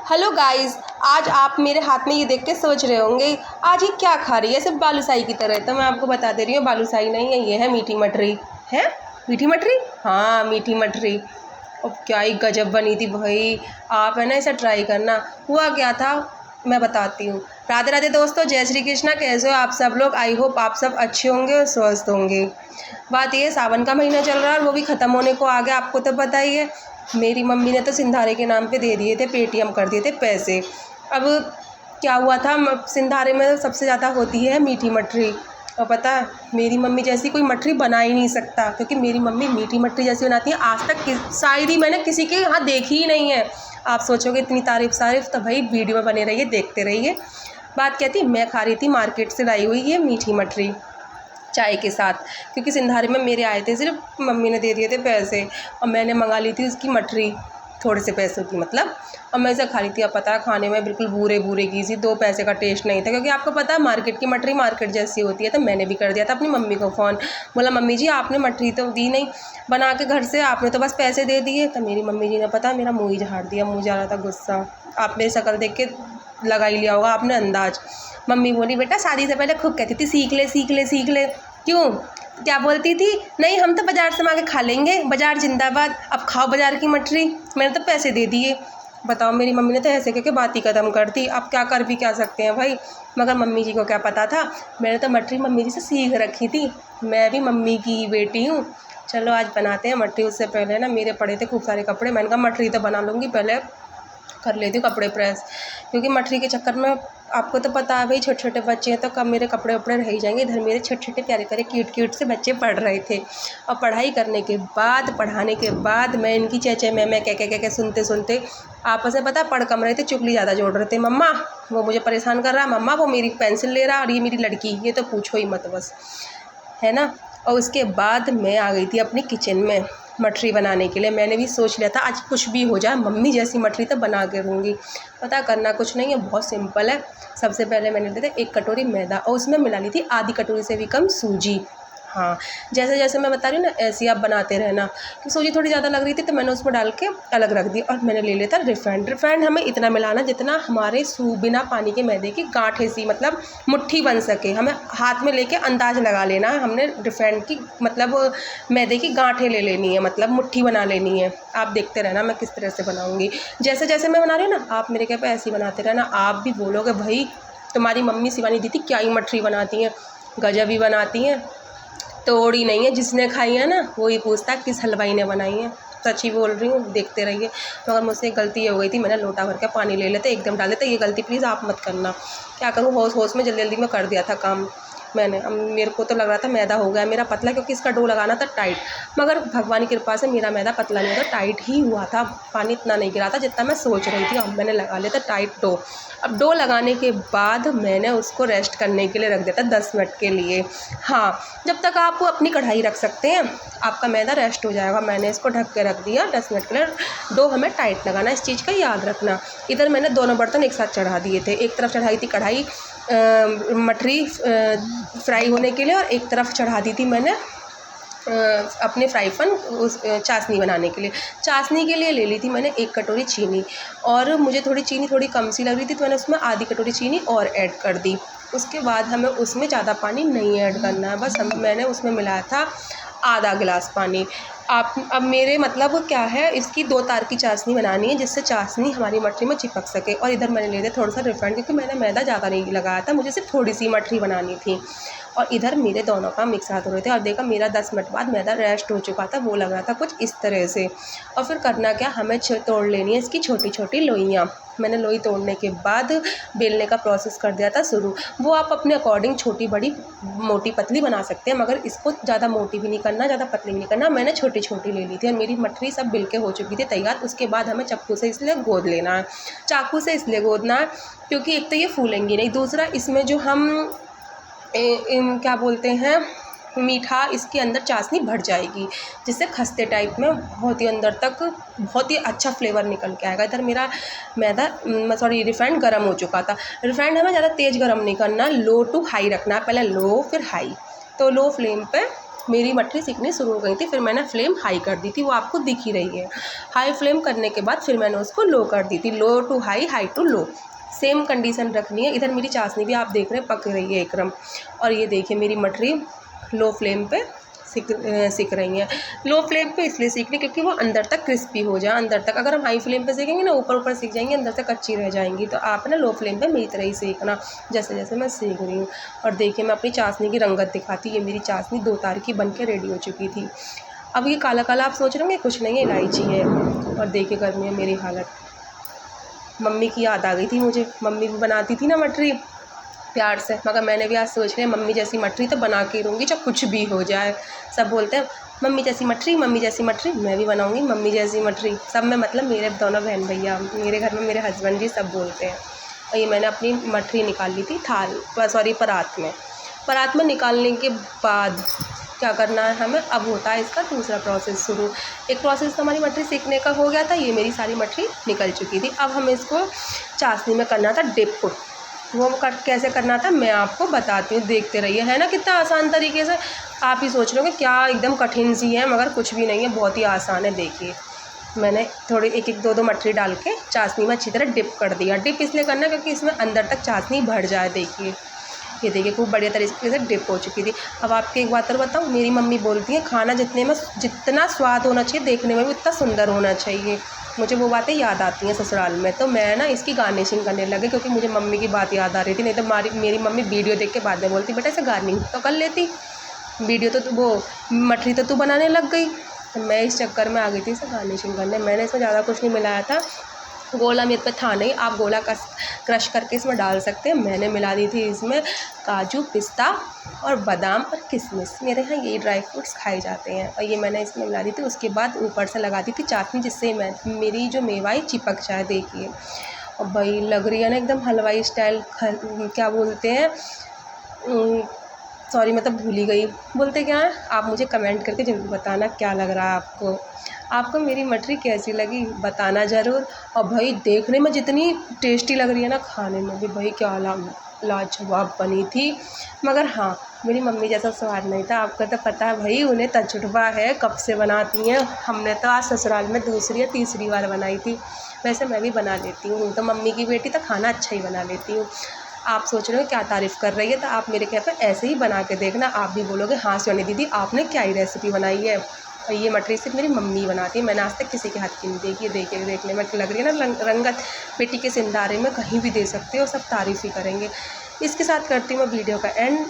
Hello guys, आज आप मेरे हाथ में ये देख के सोच रहे होंगे आज ये क्या खा रही है, सिर्फ बालूशाही की तरह। तो मैं आपको बता दे रही हूँ, बालूशाही नहीं है, ये है मीठी मटरी। है मीठी मटरी, हाँ मीठी मटरी। अब क्या ही गजब बनी थी भाई। आप है ना इसे ट्राई करना। हुआ क्या था मैं बताती हूँ। राधे राधे दोस्तों, जय श्री कृष्णा। कैसे हो आप सब लोग? आई होप आप सब अच्छे होंगे और स्वस्थ होंगे। बात ये, सावन का महीना चल रहा है और वो भी ख़त्म होने को आ गया, आपको तो पता ही है। मेरी मम्मी ने तो सिंधारे के नाम पे दे दिए थे, पेटीएम कर दिए थे पैसे। अब क्या हुआ था, सिंधारे में सबसे ज़्यादा होती है मीठी मटरी। और पता है, मेरी मम्मी जैसी कोई मटरी बना ही नहीं सकता, क्योंकि मेरी मम्मी मीठी मटरी जैसी बनाती है। आज तक शायद ही मैंने किसी के यहाँ देखी ही नहीं है। आप सोचोगे इतनी तारीफ़ तो भाई वीडियो में बने रहिए, देखते रहिए। बात क्या थी, मैं खा रही थी मार्केट से लाई हुई ये मीठी मटरी चाय के साथ, क्योंकि सिंधारे में मेरे आए थे, सिर्फ मम्मी ने दे दिए थे पैसे और मैंने मंगा ली थी उसकी मटरी थोड़े से पैसों की मतलब। और मैं इसे खा रही थी। अब पता है, खाने में बिल्कुल बूरे बूरे की सी, 2 पैसे का टेस्ट नहीं था, क्योंकि आपको पता है मार्केट की मटरी मार्केट जैसी होती है। तो मैंने भी कर दिया था अपनी मम्मी को फ़ोन, बोला मम्मी जी आपने मटरी तो दी नहीं बना के घर से, आपने तो बस पैसे दे दिए। तो मेरी मम्मी जी ने पता मेरा मुँह ही झाड़ दिया, मुँह जा रहा था गुस्सा। आप मेरी शक्ल देख के लगा ही लिया होगा आपने अंदाज़। मम्मी बोली बेटा शादी से पहले खूब कहती थी सीख ले सीख ले सीख ले। क्यों, क्या बोलती थी? नहीं हम तो बाज़ार से मांग के खा लेंगे, बाज़ार जिंदाबाद, अब खाओ बाज़ार की मटरी, मैंने तो पैसे दे दिए। बताओ, मेरी मम्मी ने तो ऐसे कह के बात ही ख़त्म कर दी। अब क्या कर भी क्या सकते हैं भाई। मगर मम्मी जी को क्या पता था, मैंने तो मटरी मम्मी जी से सीख रखी थी। मैं भी मम्मी की ही बेटी हूँ। चलो आज बनाते हैं मटरी। उससे पहले ना मेरे पड़े थे खूब सारे कपड़े, मैंने कहा मटरी तो बना लूँगी, पहले कर लेती हूँ कपड़े प्रेस, क्योंकि मटरी के चक्कर में आपको तो पता है भाई छोटे छोटे बच्चे हैं, तो कब मेरे कपड़े वपड़े रह ही जाएंगे। इधर मेरे छोटे छोटे प्यारे प्यारे क्यूट क्यूट से बच्चे पढ़ रहे थे, और पढ़ाई करने के बाद पढ़ाने के बाद मैं इनकी चेचे मैं कह सुनते सुनते आपस में पता पढ़ कम रहे थे, चुगली ज़्यादा जोड़ रहे थे। मम्मा वो मुझे परेशान कर रहा, मम्मा वो मेरी पेंसिल ले रहा, और ये मेरी लड़की, ये तो पूछो ही मत बस, है ना। और उसके बाद मैं आ गई थी अपनी किचन में मटरी बनाने के लिए। मैंने भी सोच लिया था आज कुछ भी हो जाए मम्मी जैसी मटरी तो बना के दूँगी। पता करना कुछ नहीं है, बहुत सिंपल है। सबसे पहले मैंने लिए थे 1 कटोरी मैदा, और उसमें मिला ली थी आधी कटोरी से भी कम सूजी। हाँ, जैसे जैसे मैं बता रही हूँ ना, ऐसे ही आप बनाते रहना। कि सूजी थोड़ी ज़्यादा लग रही थी तो मैंने उसमें डाल के अलग रख दी। और मैंने ले लिया था रिफाइंड हमें इतना मिलाना जितना हमारे बिना पानी के मैदे की गांठें सी मतलब मुट्ठी बन सके। हमें हाथ में लेके अंदाज़ लगा लेना है, हमने रिफाइंड की मतलब मैदे की गांठें ले लेनी है, मतलब मुट्ठी बना लेनी है। आप देखते रहना मैं किस तरह से बनाऊँगी। जैसे जैसे मैं बना रही हूँ ना, आप मेरे क्या पे ऐसे ही बनाते रहना। आप भी बोलोगे भाई तुम्हारी मम्मी शिवानी दीदी क्या ही मटरी बनाती हैं, गजब ही बनाती हैं। तोड़ी नहीं है, जिसने खाई है ना वही पूछता किस हलवाई ने बनाई है। सच ही बोल रही हूँ, देखते रहिए। मगर मुझसे एक गलती हो गई थी, मैंने लोटा भर के पानी ले लेते एकदम डाल देते। ये गलती प्लीज़ आप मत करना। क्या करूँ, होश होश में जल्दी जल्दी में कर दिया था काम मैंने। अब मेरे को तो लग रहा था मैदा हो गया मेरा पतला, क्योंकि इसका डो लगाना था टाइट। मगर भगवान की कृपा से मेरा मैदा पतला नहीं था, टाइट ही हुआ था। पानी इतना नहीं गिरा था जितना मैं सोच रही थी। अब मैंने लगा लिया था टाइट डो। अब डो लगाने के बाद मैंने उसको रेस्ट करने के लिए रख दिया था 10 मिनट के लिए। हाँ, जब तक आप अपनी कढ़ाई रख सकते हैं आपका मैदा रेस्ट हो जाएगा। मैंने इसको ढक के रख दिया 10 मिनट के लिए। डो हमें टाइट लगाना, इस चीज़ का याद रखना। इधर मैंने दोनों बर्तन एक साथ चढ़ा दिए थे। एक तरफ चढ़ाई थी कढ़ाई मटरी फ्राई होने के लिए, और एक तरफ चढ़ा दी थी मैंने अपने फ्राई पैन उस चाशनी बनाने के लिए। चाशनी के लिए ले ली थी मैंने 1 कटोरी चीनी, और मुझे थोड़ी चीनी थोड़ी कम सी लग रही थी तो मैंने उसमें आधी कटोरी चीनी और ऐड कर दी। उसके बाद हमें उसमें ज़्यादा पानी नहीं ऐड करना है, बस मैंने उसमें मिलाया था आधा गिलास पानी। आप अब मेरे मतलब क्या है, इसकी 2 तार की चाशनी बनानी है जिससे चाशनी हमारी मटरी में चिपक सके। और इधर मैंने ले लिया थोड़ा सा रिफाइंड, क्योंकि मैंने मैदा ज़्यादा नहीं लगाया था, मुझे सिर्फ थोड़ी सी मटरी बनानी थी। और इधर मेरे दोनों काम मिक्स हाथ हो रहे थे। और देखा मेरा 10 मिनट बाद मैदा रेस्ट हो चुका था, वो लग रहा था कुछ इस तरह से। और फिर करना क्या, हमें तोड़ लेनी है इसकी छोटी छोटी लोइयाँ। मैंने लोई तोड़ने के बाद बेलने का प्रोसेस कर दिया था शुरू। वो आप अपने अकॉर्डिंग छोटी बड़ी मोटी पतली बना सकते हैं, मगर इसको ज़्यादा मोटी भी नहीं करना, ज़्यादा पतली भी नहीं करना। मैंने छोटी छोटी ले ली थी, और मेरी मटरी सब बिल के हो चुकी थी तैयार। उसके बाद हमें चाकू से इसलिए गोद लेना है, चाकू से इसलिए गोदना है क्योंकि एक तो ये फूलेंगी नहीं, दूसरा इसमें जो हम क्या बोलते हैं मीठा, इसके अंदर चाशनी भर जाएगी, जिससे खस्ते टाइप में बहुत ही अंदर तक बहुत ही अच्छा फ्लेवर निकल के आएगा। इधर मेरा मैदा रिफाइंड गर्म हो चुका था। रिफाइंड हमें ज़्यादा तेज़ गर्म नहीं करना, लो टू हाई रखना है, पहले लो फिर हाई। तो लो फ्लेम पे मेरी मटरी सीखनी शुरू हो गई थी। फिर मैंने फ्लेम हाई कर दी थी, वो आपको दिख ही रही है। हाई फ्लेम करने के बाद फिर मैंने उसको लो कर दी थी, low to high, high to low, same condition रखनी है। इधर मेरी चाशनी भी आप देख रहे हैं पक रही है एकदम। और ये देखिए मेरी मटरी लो फ्लेम पे सिक रही हैं। लो फ्लेम पे इसलिए सीखनी क्योंकि वो अंदर तक क्रिस्पी हो जाए, अंदर तक। अगर हम हाई फ्लेम पे सेकेंगे ना, ऊपर ऊपर सीख जाएंगी, अंदर तक कच्ची रह जाएंगी। तो आप ना लो फ्लेम पे मेरी तरह ही सेकना, जैसे जैसे मैं सेक रही हूँ। और देखिए मैं अपनी चाशनी की रंगत दिखाती, ये मेरी चाशनी 2 तार की बन के रेडी हो चुकी थी। अब ये काला काला आप सोच रहे होंगे कुछ नहीं है, इलायची है। और देखिए गर्मी में मेरी हालत, मम्मी की याद आ गई थी मुझे। मम्मी भी बनाती थी ना मटरी प्यार से, मगर मैंने भी आज सोच लिया मम्मी जैसी मटरी तो बना के रहूँगी, चाहे कुछ भी हो जाए। सब बोलते हैं मम्मी जैसी मटरी, मम्मी जैसी मटरी, मैं भी बनाऊँगी मम्मी जैसी मटरी। सब में मतलब मेरे दोनों बहन भैया, मेरे घर में मेरे हस्बैंड जी सब बोलते हैं। और ये मैंने अपनी मटरी निकाल ली थी परात में। परात में निकालने के बाद क्या करना है हमें, अब होता है इसका दूसरा प्रोसेस शुरू। एक प्रोसेस तो हमारी मटरी सीखने का हो गया था, ये मेरी सारी मटरी निकल चुकी थी। अब हमें इसको चाशनी में करना था डिप। वो कैसे करना था मैं आपको बताती हूँ, देखते रहिए। है ना कितना आसान तरीके से। आप ही सोच रहे हो कि क्या एकदम कठिन सी है, मगर कुछ भी नहीं है, बहुत ही आसान है। देखिए मैंने थोड़ी एक एक दो दो मटरी डाल के चाशनी में अच्छी तरह डिप कर दिया। डिप इसलिए करना क्योंकि इसमें अंदर तक चाशनी भर जाए। देखिए ये देखिए खूब बढ़िया तरीके से डिप हो चुकी थी। अब आपको एक बात और बताऊँ, मेरी मम्मी बोलती हैं खाना जितना स्वाद होना चाहिए, देखने में भी उतना सुंदर होना चाहिए। मुझे वो बातें याद आती हैं ससुराल में। तो मैं ना इसकी गार्निशिंग करने लगी, क्योंकि मुझे मम्मी की बात याद आ रही थी। नहीं तो मेरी मम्मी वीडियो देख के बाद में बोलती बेटा इसे गार्निशिंग तो कर लेती, वीडियो तो वो मटरी तो तू बनाने लग गई। तो मैं इस चक्कर में आ गई थी इसे गार्निशिंग करने। मैंने इसमें ज़्यादा कुछ नहीं मिलाया था, गोला मेरे पे था नहीं, आप गोला क्रश करके इसमें डाल सकते हैं। मैंने मिला दी थी इसमें काजू, पिस्ता और बादाम और किशमिश। मेरे यहाँ यही ड्राई फ्रूट्स खाए जाते हैं। और ये मैंने इसमें मिला दी थी। उसके बाद ऊपर से लगा दी थी चाशनी, जिससे मेरी जो मेवाई चिपक जाए। देखिए और भाई लग रही है ना एकदम हलवाई स्टाइल। क्या बोलते हैं, सॉरी मैं तो भूल ही गई, बोलते क्या है। आप मुझे कमेंट करके ज़रूर बताना क्या लग रहा है आपको मेरी मटरी कैसी लगी, बताना ज़रूर। और भाई देखने में जितनी टेस्टी लग रही है ना, खाने में भी भाई क्या लाजवाब बनी थी। मगर हाँ मेरी मम्मी जैसा स्वाद नहीं था। आपको तो पता है भाई, उन्हें तजुर्बा है, कब से बनाती हैं। हमने तो आज ससुराल में दूसरी या तीसरी बार बनाई थी। वैसे मैं भी बना लेती हूँ, तो मम्मी की बेटी तो खाना अच्छा ही बना लेती हूँ। आप सोच रहे हो क्या तारीफ़ कर रही है, तो आप मेरे कहते ऐसे ही बना के देखना, आप भी बोलोगे हाँ सोनी दीदी आपने क्या ही रेसिपी बनाई है। और ये मटरी सिर्फ मेरी मम्मी बनाती है, मैंने आज तक किसी के हाथ की नहीं देखी। देखने में लग रही है ना रंगत, बेटी के सिंदारे में कहीं भी दे सकते हो, सब तारीफ़ ही करेंगे। इसके साथ करती हूँ मैं वीडियो का एंड।